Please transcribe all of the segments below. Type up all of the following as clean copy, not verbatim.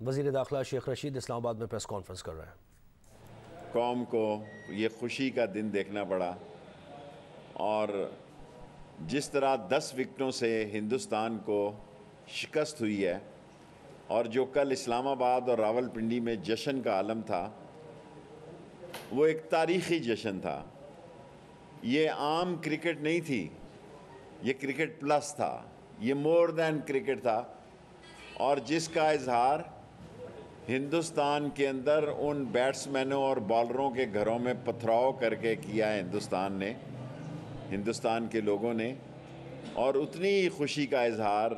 वज़ीर दाखिला शेख रशीद इस्लामाबाद में प्रेस कॉन्फ्रेंस कर रहे हैं। कौम को ये खुशी का दिन देखना पड़ा और जिस तरह 10 विकेटों से हिंदुस्तान को शिकस्त हुई है और जो कल इस्लामाबाद और रावलपिंडी में जश्न का आलम था, वो एक तारीख़ी जश्न था। ये आम क्रिकेट नहीं थी, ये क्रिकेट प्लस था, ये मोर दैन क्रिकेट था और जिसका इजहार हिंदुस्तान के अंदर उन बैट्समैनों और बॉलरों के घरों में पथराव करके किया है हिंदुस्तान ने, हिंदुस्तान के लोगों ने। और उतनी ही खुशी का इजहार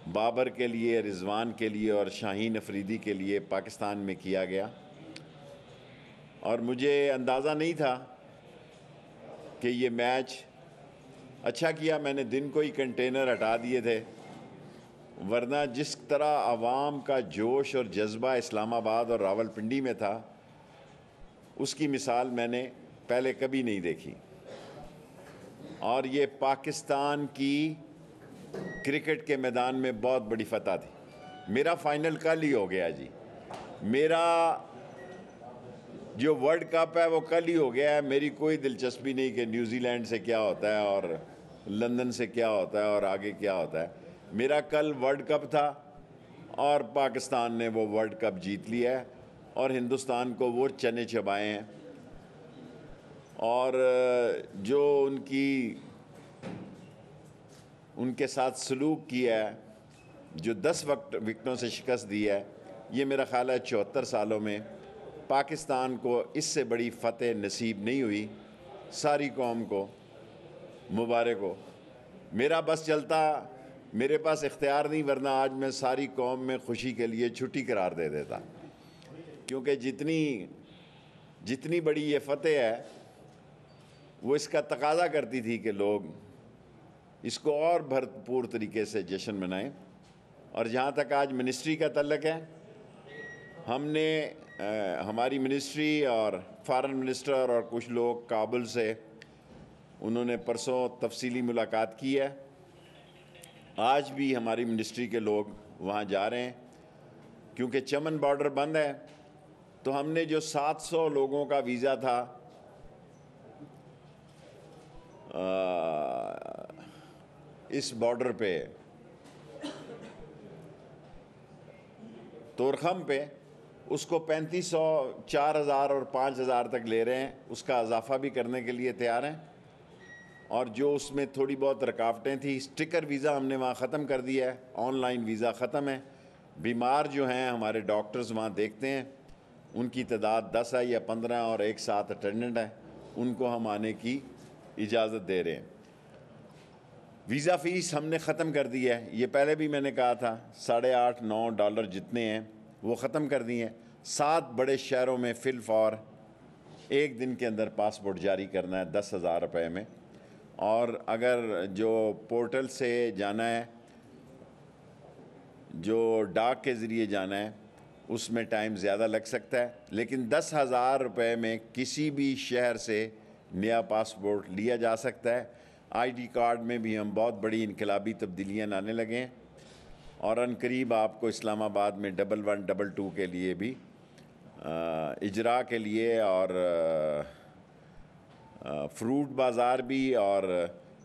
बाबर के लिए, रिजवान के लिए और शाहीन अफरीदी के लिए पाकिस्तान में किया गया। और मुझे अंदाज़ा नहीं था कि ये मैच, अच्छा किया मैंने दिन को ही कंटेनर हटा दिए थे, वरना जिस तरह आवाम का जोश और जज्बा इस्लामाबाद और रावलपिंडी में था, उसकी मिसाल मैंने पहले कभी नहीं देखी। और ये पाकिस्तान की क्रिकेट के मैदान में बहुत बड़ी फतह थी। मेरा फाइनल कल ही हो गया जी, मेरा जो वर्ल्ड कप है वो कल ही हो गया है। मेरी कोई दिलचस्पी नहीं कि न्यूजीलैंड से क्या होता है और लंदन से क्या होता है और आगे क्या होता है। मेरा कल वर्ल्ड कप था और पाकिस्तान ने वो वर्ल्ड कप जीत लिया है और हिंदुस्तान को वो चने चबाए हैं। और जो उनके साथ सलूक किया है, जो 10 विकेटों से शिकस्त दी है, ये मेरा ख्याल है 74 सालों में पाकिस्तान को इससे बड़ी फतेह नसीब नहीं हुई। सारी कौम को मुबारक हो। मेरा बस चलता, मेरे पास इख्तियार नहीं, वरना आज मैं सारी कौम में खुशी के लिए छुट्टी करार दे देता, क्योंकि जितनी बड़ी ये फतेह है वो इसका तकाजा करती थी कि लोग इसको और भरपूर तरीके से जश्न मनाएं। और जहाँ तक आज मिनिस्ट्री का तल्लक है, हमने हमारी मिनिस्ट्री और फॉरेन मिनिस्टर और कुछ लोग काबुल से, उन्होंने परसों तफसीली मुलाकात की है। आज भी हमारी मिनिस्ट्री के लोग वहाँ जा रहे हैं, क्योंकि चमन बॉर्डर बंद है। तो हमने जो 700 लोगों का वीज़ा था इस बॉर्डर पे तोरखम पे, उसको 3500, 4000 और 5000 तक ले रहे हैं। उसका इजाफा भी करने के लिए तैयार हैं। और जो उसमें थोड़ी बहुत रुकावटें थी, स्टिकर वीज़ा हमने वहाँ ख़त्म कर दिया है, ऑनलाइन वीज़ा ख़त्म है। बीमार जो हैं हमारे डॉक्टर्स वहाँ देखते हैं, उनकी तादाद 10 है या 15 और एक साथ अटेंडेंट है, उनको हम आने की इजाज़त दे रहे हैं। वीज़ा फ़ीस हमने ख़त्म कर दी है, ये पहले भी मैंने कहा था, $8.5-9 जितने हैं वो ख़त्म कर दिए हैं। 7 बड़े शहरों में फ़िलफ़ौर एक दिन के अंदर पासपोर्ट जारी करना है 10,000 रुपये में। और अगर जो पोर्टल से जाना है, जो डाक के ज़रिए जाना है, उसमें टाइम ज़्यादा लग सकता है, लेकिन 10,000 रुपये में किसी भी शहर से नया पासपोर्ट लिया जा सकता है। आईडी कार्ड में भी हम बहुत बड़ी इनकलाबी तब्दीलियाँ लाने लगे हैं और अनकरीब आपको इस्लामाबाद में 1122 के लिए भी इजरा के लिए और फ्रूट बाज़ार भी और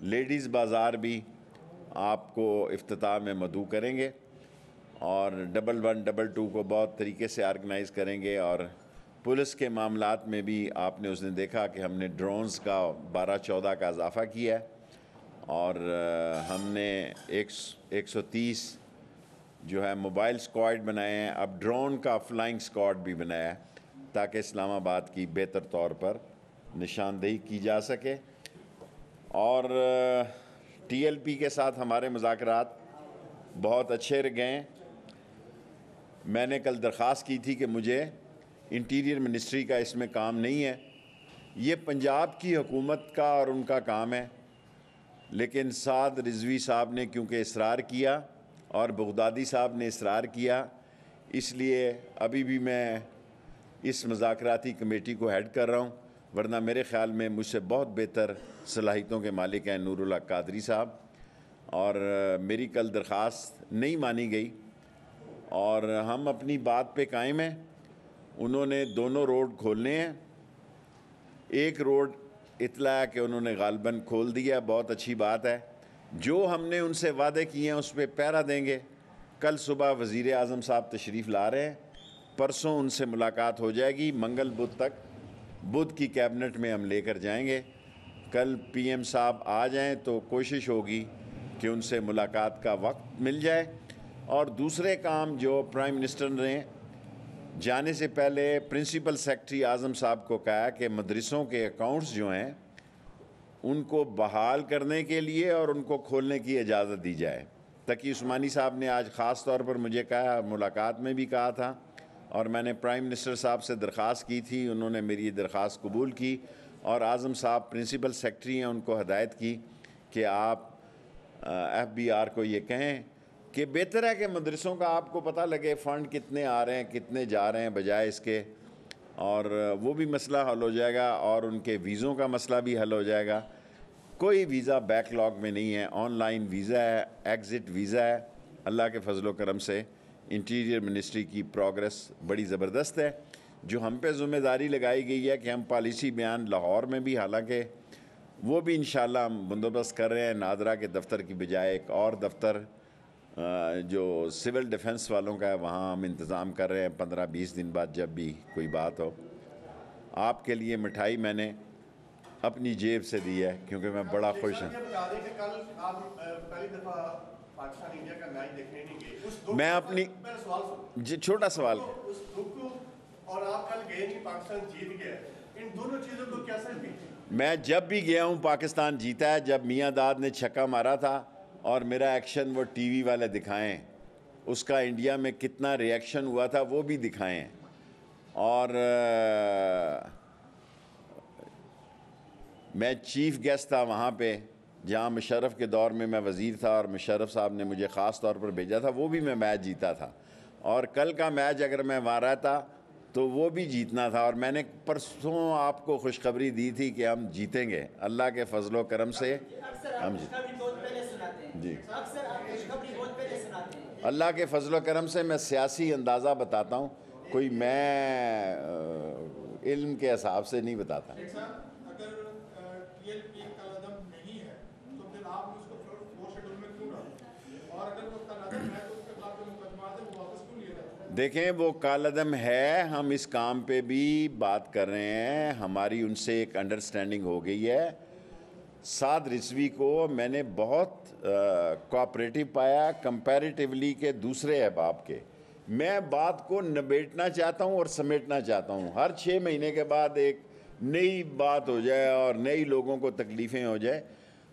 लेडीज़ बाज़ार भी आपको इफ्तिताह में मदऊ करेंगे और 1122 को बहुत तरीके से ऑर्गेनाइज़ करेंगे। और पुलिस के मामलात में भी आपने उस दिन देखा कि हमने ड्रोन्स का 12-14 का इजाफ़ा किया है और हमने 130 जो है मोबाइल स्क्वाड बनाए हैं। अब ड्रोन का फ्लाइंग स्क्वाड भी बनाया है ताकि इस्लामाबाद की बेहतर तौर पर निशानदेही की जा सके। और TLP के साथ हमारे मुज़ाकरात बहुत अच्छे गए। मैंने कल दरख्वास्त की थी कि मुझे इंटीरियर मिनिस्ट्री का इसमें काम नहीं है, ये पंजाब की हुकूमत का और उनका काम है। लेकिन साद रिजवी साहब ने क्योंकि इसरार किया और बगदादी साहब ने इसरार किया, इसलिए अभी भी मैं इस मुज़ाकराती कमेटी को हेड कर रहा हूँ, वरना मेरे ख़्याल में मुझसे बहुत बेहतर सलाहियतों के मालिक हैं नूरुल कादरी साहब। और मेरी कल दरख्वास्त नहीं मानी गई और हम अपनी बात पे कायम हैं। उन्होंने दोनों रोड खोलने हैं। एक रोड इतला है कि उन्होंने गालबन खोल दिया, बहुत अच्छी बात है। जो हमने उनसे वादे किए हैं उस पर पहरा देंगे। कल सुबह वज़ीर आज़म साहब तशरीफ़ ला रहे हैं, परसों उनसे मुलाकात हो जाएगी, मंगल बुध तक बुध की कैबिनेट में हम लेकर जाएंगे। कल पीएम साहब आ जाएं तो कोशिश होगी कि उनसे मुलाकात का वक्त मिल जाए। और दूसरे काम जो प्राइम मिनिस्टर ने जाने से पहले प्रिंसिपल सेक्रेटरी आज़म साहब को कहा कि मदरसों के अकाउंट्स जो हैं उनको बहाल करने के लिए और उनको खोलने की इजाज़त दी जाए। तकी उस्मानी साहब ने आज ख़ास तौर पर मुझे कहा, मुलाकात में भी कहा था, और मैंने प्राइम मिनिस्टर साहब से दरख्वास्त की थी, उन्होंने मेरी ये दरख्वास्त कबूल की। और आज़म साहब प्रिंसिपल सेक्रेटरी हैं, उनको हदायत की कि आप FBR को ये कहें कि बेहतर है कि मदरसों का आपको पता लगे फ़ंड कितने आ रहे हैं, कितने जा रहे हैं, बजाय इसके, और वो भी मसला हल हो जाएगा और उनके वीज़ों का मसला भी हल हो जाएगा। कोई वीज़ा बैकलॉग में नहीं है, ऑनलाइन वीज़ा है, एग्ज़िट वीज़ा है। अल्लाह के फजलो करम से इंटीरियर मिनिस्ट्री की प्रोग्रेस बड़ी ज़बरदस्त है। जो हम पे ज़िम्मेदारी लगाई गई है कि हम पॉलिसी बयान लाहौर में भी, हालांकि वो भी इंशाल्लाह हम बंदोबस्त कर रहे हैं, नादरा के दफ्तर की बजाय एक और दफ्तर जो सिविल डिफेंस वालों का है वहाँ हम इंतज़ाम कर रहे हैं 15-20 दिन बाद जब भी कोई बात हो। आपके लिए मिठाई मैंने अपनी जेब से दी है क्योंकि मैं बड़ा खुश हूँ। मैं अपनी छोटा सवाल और आप कल गए कि पाकिस्तान जीत गया, इन दोनों चीज़ों को कैसे देखते? मैं जब भी गया हूँ पाकिस्तान जीता है। जब मियाँ दाद ने छक्का मारा था और मेरा एक्शन वो टीवी वाले दिखाएं, उसका इंडिया में कितना रिएक्शन हुआ था वो भी दिखाएं। और मैं चीफ गेस्ट था वहाँ पे जहाँ मुशर्रफ के दौर में मैं वज़ीर था और मुशर्रफ साहब ने मुझे ख़ास तौर पर भेजा था, वो भी मैं मैच जीता था। और कल का मैच अगर मैं वहाँ रहता तो वो भी जीतना था। और मैंने परसों आपको खुशखबरी दी थी कि हम जीतेंगे, अल्लाह के फजलो करम से हम जी अल्लाह के फजलो करम से। मैं सियासी अंदाज़ा बताता हूँ, कोई मैं इल्म के हिसाब से नहीं बताता। देखें, वो कालदम है, हम इस काम पे भी बात कर रहे हैं, हमारी उनसे एक अंडरस्टैंडिंग हो गई है। साद रिजवी को मैंने बहुत कोऑपरेटिव पाया कंपैरेटिवली के दूसरे अहबाब के। मैं बात को निबेटना चाहता हूँ और समेटना चाहता हूँ। हर 6 महीने के बाद एक नई बात हो जाए और नई लोगों को तकलीफ़ें हो जाए।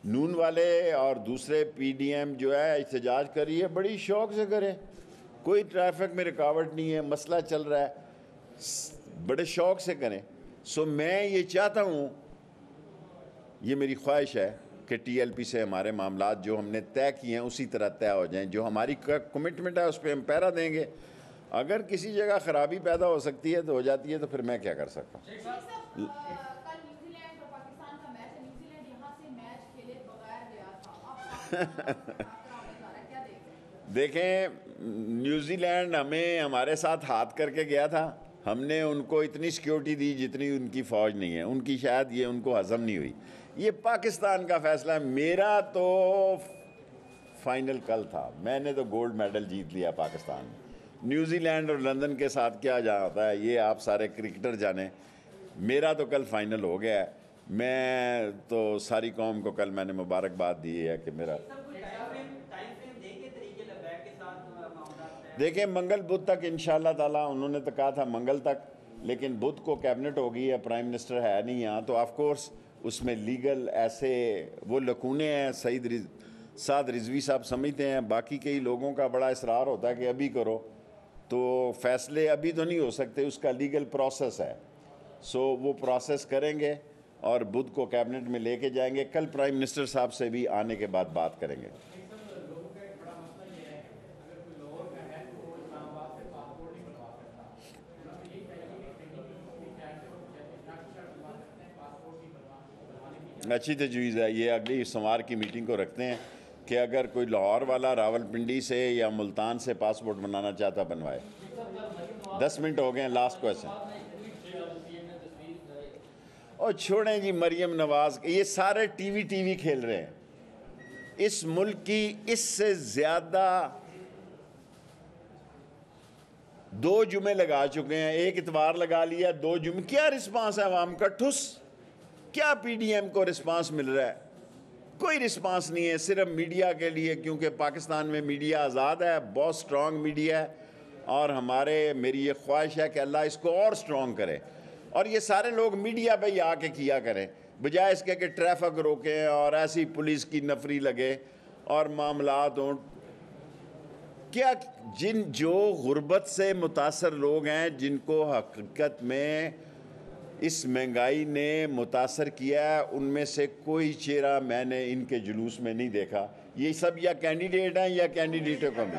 नून वाले और दूसरे PDM जो है एहतजाज करिए, बड़ी शौक़ से करें, कोई ट्रैफिक में रुकावट नहीं है, मसला चल रहा है, बड़े शौक़ से करें। सो मैं ये चाहता हूँ, ये मेरी ख्वाहिश है कि TLP से हमारे मामलात जो हमने तय किए हैं उसी तरह तय हो जाएं। जो हमारी कमिटमेंट है उस पर हम पहरा देंगे। अगर किसी जगह ख़राबी पैदा हो सकती है तो हो जाती है, तो फिर मैं क्या कर सकता हूँ। देखें, न्यूजीलैंड हमें हमारे साथ हाथ करके गया था, हमने उनको इतनी सिक्योरिटी दी जितनी उनकी फ़ौज नहीं है, उनकी शायद ये उनको हज़म नहीं हुई। ये पाकिस्तान का फ़ैसला है। मेरा तो फाइनल कल था, मैंने तो गोल्ड मेडल जीत लिया पाकिस्तान में। न्यूजीलैंड और लंदन के साथ क्या जाता है ये आप सारे क्रिकेटर जाने। मेरा तो कल फाइनल हो गया है। मैं तो सारी कौम को कल मैंने मुबारकबाद दी है कि मेरा। देखें, मंगल बुध तक इंशाअल्लाह ताला, उन्होंने तो कहा था मंगल तक, लेकिन बुध को कैबिनेट होगी है, प्राइम मिनिस्टर है नहीं यहाँ, तो ऑफ कोर्स उसमें लीगल ऐसे वो लकूने हैं। साद रिजवी साहब समझते हैं, बाकी कई लोगों का बड़ा इसरार होता है कि अभी करो, तो फैसले अभी तो नहीं हो सकते, उसका लीगल प्रोसेस है। सो वो प्रोसेस करेंगे और बुध को कैबिनेट में लेके जाएंगे। कल प्राइम मिनिस्टर साहब से भी आने के बाद बात करेंगे। अच्छी तजवीज़ है, ये अगली सोमवार की मीटिंग को रखते हैं। कि अगर कोई लाहौर वाला रावलपिंडी से या मुल्तान से पासपोर्ट बनाना चाहता बनवाए। 10 मिनट हो गए हैं, लास्ट क्वेश्चन। और छोड़ें जी मरियम नवाज, ये सारे टीवी खेल रहे हैं। इस मुल्क की इससे ज़्यादा 2 जुमे लगा चुके हैं, एक इतवार लगा लिया, 2 जुमे। क्या रिस्पांस है अवाम का? ठुस। क्या पीडीएम को रिस्पांस मिल रहा है? कोई रिस्पांस नहीं है, सिर्फ मीडिया के लिए, क्योंकि पाकिस्तान में मीडिया आज़ाद है, बहुत स्ट्रॉन्ग मीडिया है। और मेरी ये ख्वाहिश है कि अल्लाह इसको और स्ट्रॉन्ग करे, और ये सारे लोग मीडिया पे ही आके किया करें, बजाय इसके कि ट्रैफिक रोकें और ऐसी पुलिस की नफरी लगे और मामलात हों। क्या जो गुर्बत से मुतासर लोग हैं, जिनको हकीकत में इस महंगाई ने मुतासर किया है, उनमें से कोई चेहरा मैंने इनके जुलूस में नहीं देखा। ये सब या कैंडिडेट हैं या कैंडिडेटों को भी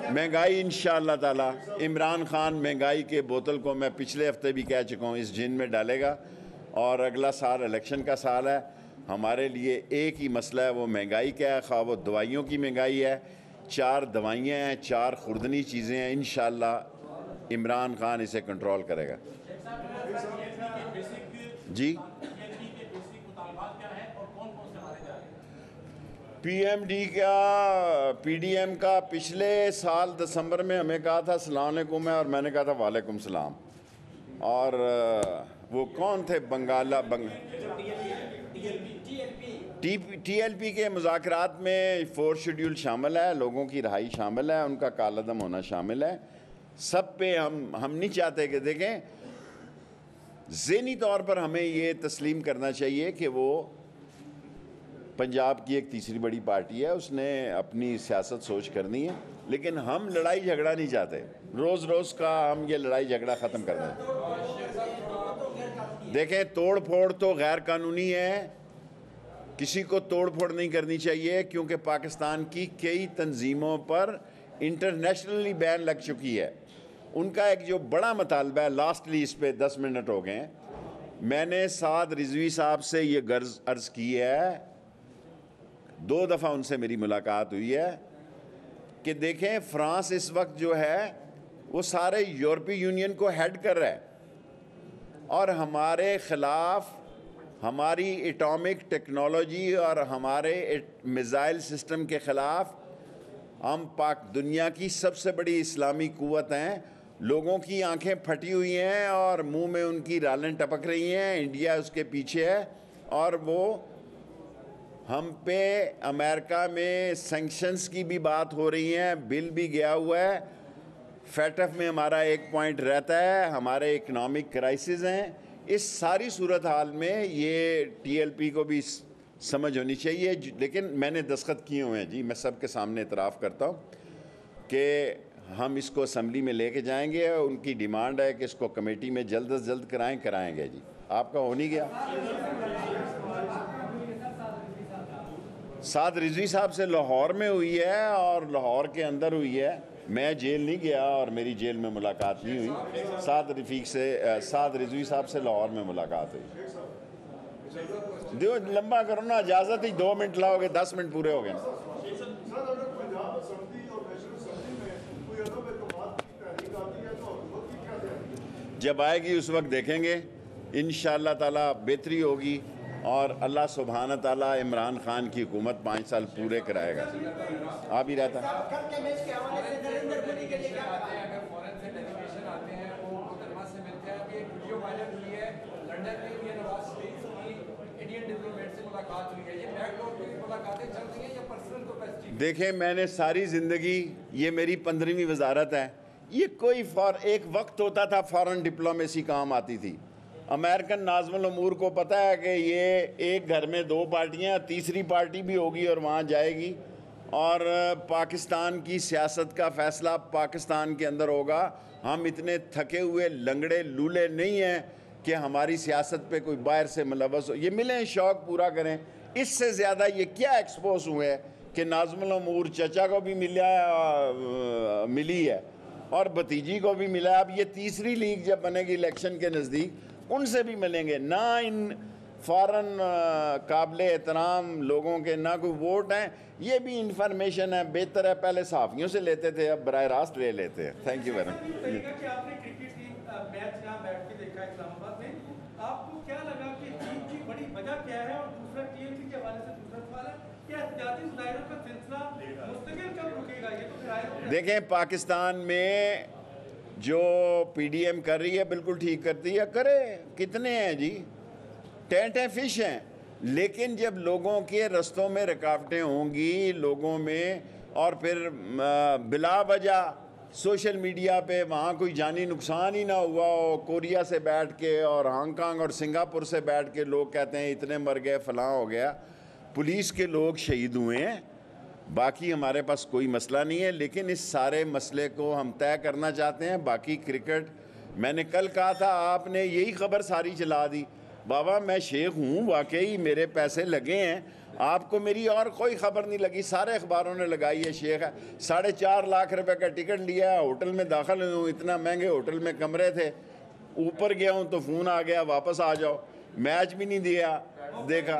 महंगाई इंशाअल्लाह ताला। इमरान खान महंगाई के बोतल को मैं पिछले हफ्ते भी कह चुका हूँ, इस जिन में डालेगा। और अगला साल इलेक्शन का साल है, हमारे लिए एक ही मसला है, वो महंगाई क्या है। खा वो दवाइयों की महंगाई है, 4 दवाइयाँ हैं, 4 खुर्दनी चीज़ें हैं। इंशाअल्लाह इमरान खान इसे कंट्रोल करेगा। जी, पीएमडी का पीडीएम का पिछले साल दिसंबर में हमें कहा था अस्सलाम वालेकुम है, और मैंने कहा था वालेकुम सलाम। और वो कौन थे? टीएलपी के मुज़ाकरात में 4 शेड्यूल शामिल है, लोगों की रहाई शामिल है, उनका कालदम होना शामिल है। सब पे हम नहीं चाहते कि देखें, ज़हनी तौर पर हमें ये तस्लीम करना चाहिए कि वो पंजाब की एक तीसरी बड़ी पार्टी है, उसने अपनी सियासत सोच करनी है, लेकिन हम लड़ाई झगड़ा नहीं चाहते। रोज़ रोज़ का हम ये लड़ाई झगड़ा ख़त्म करना है। देखें, तोड़ फोड़ तो गैर कानूनी है, किसी को तोड़ फोड़ नहीं करनी चाहिए, क्योंकि पाकिस्तान की कई तंजीमों पर इंटरनेशनली बैन लग चुकी है। उनका एक जो बड़ा मुतालबा है, लास्टली इस पे 10 मिनट हो गए हैं, मैंने साद रिजवी साहब से ये गर्ज अर्ज़ की है, 2 दफ़ा उनसे मेरी मुलाकात हुई है, कि देखें फ्रांस इस वक्त जो है वो सारे यूरोपीय यूनियन को हेड कर रहा है, और हमारे ख़िलाफ़ हमारी एटॉमिक टेक्नोलॉजी और हमारे मिज़ाइल सिस्टम के ख़िलाफ़ हम दुनिया की सबसे बड़ी इस्लामी कुव्वत हैं। लोगों की आंखें फटी हुई हैं और मुंह में उनकी रालें टपक रही हैं। इंडिया उसके पीछे है, और वो हम पे अमेरिका में सैंक्शंस की भी बात हो रही है, बिल भी गया हुआ है। फैटफ में हमारा एक पॉइंट रहता है, हमारे इकनॉमिक क्राइसिस हैं। इस सारी सूरत हाल में ये टीएलपी को भी समझ होनी चाहिए। लेकिन मैंने दस्तखत किए हुए हैं जी, मैं सबके सामने इतराफ़ करता हूँ कि हम इसको असम्बली में लेके जाएंगे। उनकी डिमांड है कि इसको कमेटी में जल्द से जल्द कराएंगे जी। आपका हो नहीं गया? साद रिजवी साहब से लाहौर में हुई है, और लाहौर के अंदर हुई है। मैं जेल नहीं गया और मेरी जेल में मुलाकात नहीं हुई। साद रिजवी साहब से लाहौर में मुलाकात हुई। दो लंबा करो ना, इजाज़त ही 2 मिनट लाओगे, 10 मिनट पूरे हो गए। जब आएगी उस वक्त देखेंगे, इंशाअल्लाह ताला बेहतरी होगी, और अल्लाह सुब्हाना ताला इमरान खान की हुकूमत 5 साल पूरे कराएगा। आ भी रहता देखें, मैंने सारी ज़िंदगी, ये मेरी 15वीं वजारत है, ये कोई एक वक्त होता था फॉरेन डिप्लोमेसी काम आती थी। अमेरिकन नाज़िमुल उमूर को पता है कि ये एक घर में 2 पार्टियां, तीसरी पार्टी भी होगी और वहाँ जाएगी, और पाकिस्तान की सियासत का फ़ैसला पाकिस्तान के अंदर होगा। हम इतने थके हुए लंगड़े लूले नहीं हैं कि हमारी सियासत पे कोई बाहर से मुलव्वस हो। ये मिलें, शौक़ पूरा करें। इससे ज़्यादा ये क्या एक्सपोज हुए हैं कि नाज़िमुल उमूर चचा को भी मिली है और भतीजी को भी मिला है। अब ये तीसरी लीग जब बनेगी इलेक्शन के नज़दीक, उनसे भी मिलेंगे। ना इन फ़ौरन काबिल एहतराम लोगों के ना कोई वोट हैं, ये भी इंफॉर्मेशन है। बेहतर है पहले सहाफ़ियों से लेते थे, अब बराह रास्त ले लेते हैं। Thank you very much. आपने क्रिकेट टीम मैच यहाँ बैठ के देखा इस्लामाबाद में, आपको क्या लगा कि जीत की बड़ी वजह क्या है? और दूसरा टीएमसी के हवाले से दूसरा सवाल है कि एहतियाती मुजाहिरों का सिलसिला मुस्तकिल कब रुकेगा? ये तो फिर देखें, पाकिस्तान में जो पीडीएम कर रही है बिल्कुल ठीक करती है, करे। कितने हैं जी, टेंट फिश हैं। लेकिन जब लोगों के रस्तों में रुकावटें होंगी लोगों में, और फिर बिला वजह सोशल मीडिया पे वहाँ कोई जानी नुकसान ही ना हुआ हो, कोरिया से बैठ के और हांगकांग और सिंगापुर से बैठ के लोग कहते हैं इतने मर गए, फलां हो गया, पुलिस के लोग शहीद हुए हैं, बाकी हमारे पास कोई मसला नहीं है। लेकिन इस सारे मसले को हम तय करना चाहते हैं। बाकी क्रिकेट, मैंने कल कहा था, आपने यही खबर सारी चला दी। बाबा मैं शेख हूँ, वाकई मेरे पैसे लगे हैं, आपको मेरी और कोई खबर नहीं लगी, सारे अखबारों ने लगाई है शेख है। 4.5 लाख रुपए का टिकट लिया है, होटल में दाखिल हूँ, इतना महंगे होटल में कमरे थे, ऊपर गया हूँ तो फ़ोन आ गया वापस आ जाओ, मैच भी नहीं देखा।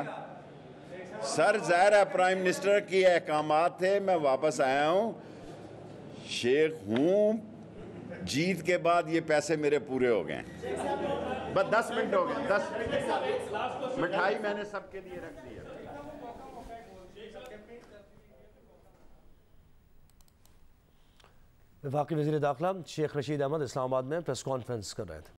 सर ज़ाहिर है प्राइम मिनिस्टर की अहकामात थे, मैं वापस आया हूँ, शेख हूँ। जीत के बाद ये पैसे मेरे पूरे हो गए। बस 10 मिनट हो गए, 10 मिठाई मैंने सबके लिए रख दी है। वफाकी वज़ीर दाखिला शेख रशीद अहमद इस्लामाबाद में प्रेस कॉन्फ्रेंस कर रहे थे।